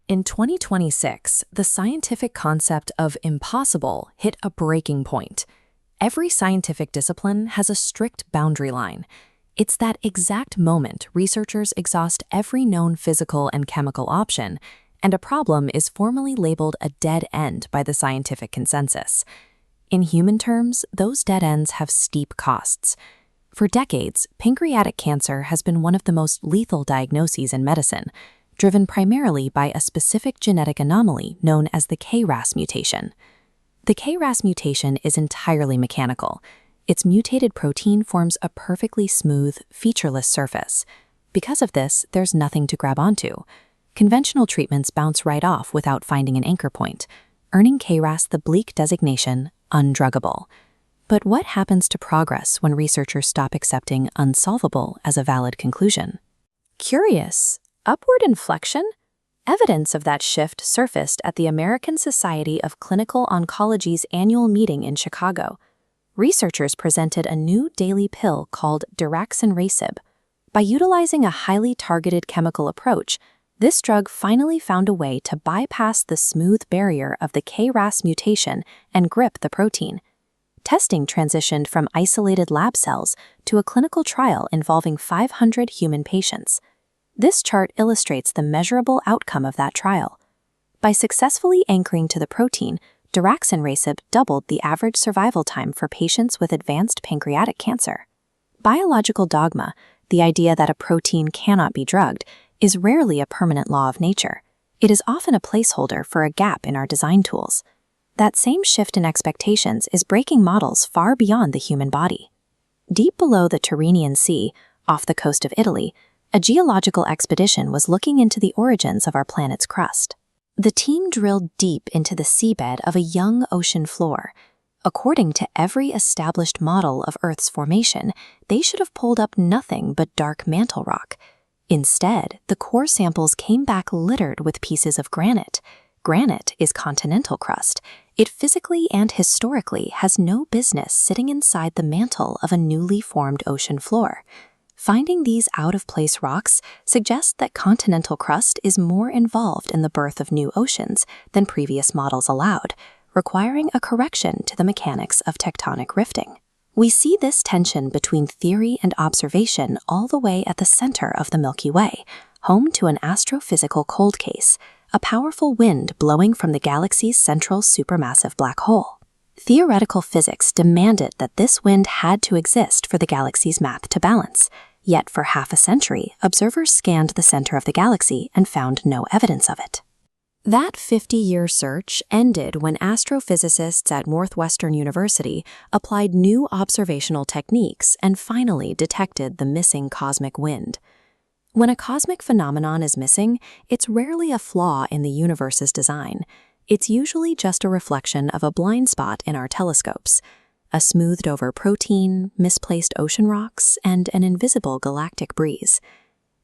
In 2026, the scientific concept of impossible hit a breaking point. Every scientific discipline has a strict boundary line. It's that exact moment researchers exhaust every known physical and chemical option, and a problem is formally labeled a dead end by the scientific consensus. In human terms, those dead ends have steep costs. For decades, pancreatic cancer has been one of the most lethal diagnoses in medicine, driven primarily by a specific genetic anomaly known as the KRAS mutation. The KRAS mutation is entirely mechanical. Its mutated protein forms a perfectly smooth, featureless surface. Because of this, there's nothing to grab onto. Conventional treatments bounce right off without finding an anchor point, earning KRAS the bleak designation, undruggable. But what happens to progress when researchers stop accepting unsolvable as a valid conclusion? Curious. Upward inflection? Evidence of that shift surfaced at the American Society of Clinical Oncology's annual meeting in Chicago. Researchers presented a new daily pill called daraxonrasib. By utilizing a highly targeted chemical approach, this drug finally found a way to bypass the smooth barrier of the KRAS mutation and grip the protein. Testing transitioned from isolated lab cells to a clinical trial involving 500 human patients. This chart illustrates the measurable outcome of that trial. By successfully anchoring to the protein, daraxonrasib doubled the average survival time for patients with advanced pancreatic cancer. Biological dogma, the idea that a protein cannot be drugged, is rarely a permanent law of nature. It is often a placeholder for a gap in our design tools. That same shift in expectations is breaking models far beyond the human body. Deep below the Tyrrhenian Sea, off the coast of Italy, a geological expedition was looking into the origins of our planet's crust. The team drilled deep into the seabed of a young ocean floor. According to every established model of Earth's formation, they should have pulled up nothing but dark mantle rock. Instead, the core samples came back littered with pieces of granite. Granite is continental crust. It physically and historically has no business sitting inside the mantle of a newly formed ocean floor. Finding these out-of-place rocks suggests that continental crust is more involved in the birth of new oceans than previous models allowed, requiring a correction to the mechanics of tectonic rifting. We see this tension between theory and observation all the way at the center of the Milky Way, home to an astrophysical cold case, a powerful wind blowing from the galaxy's central supermassive black hole. Theoretical physics demanded that this wind had to exist for the galaxy's math to balance. Yet for half a century, observers scanned the center of the galaxy and found no evidence of it. That 50-year search ended when astrophysicists at Northwestern University applied new observational techniques and finally detected the missing cosmic wind. When a cosmic phenomenon is missing, it's rarely a flaw in the universe's design. It's usually just a reflection of a blind spot in our telescopes. A smoothed-over protein, misplaced ocean rocks, and an invisible galactic breeze.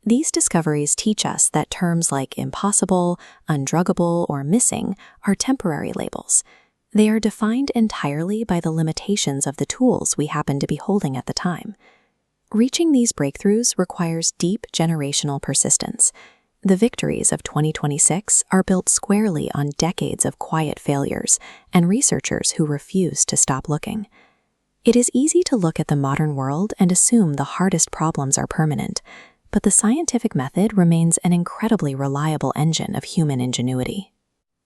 These discoveries teach us that terms like impossible, undruggable, or missing are temporary labels. They are defined entirely by the limitations of the tools we happen to be holding at the time. Reaching these breakthroughs requires deep generational persistence. The victories of 2026 are built squarely on decades of quiet failures and researchers who refuse to stop looking. It is easy to look at the modern world and assume the hardest problems are permanent, but the scientific method remains an incredibly reliable engine of human ingenuity.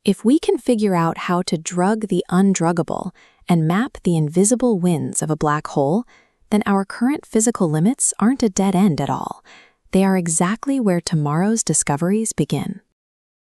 If we can figure out how to drug the undruggable and map the invisible winds of a black hole, then our current physical limits aren't a dead end at all. They are exactly where tomorrow's discoveries begin.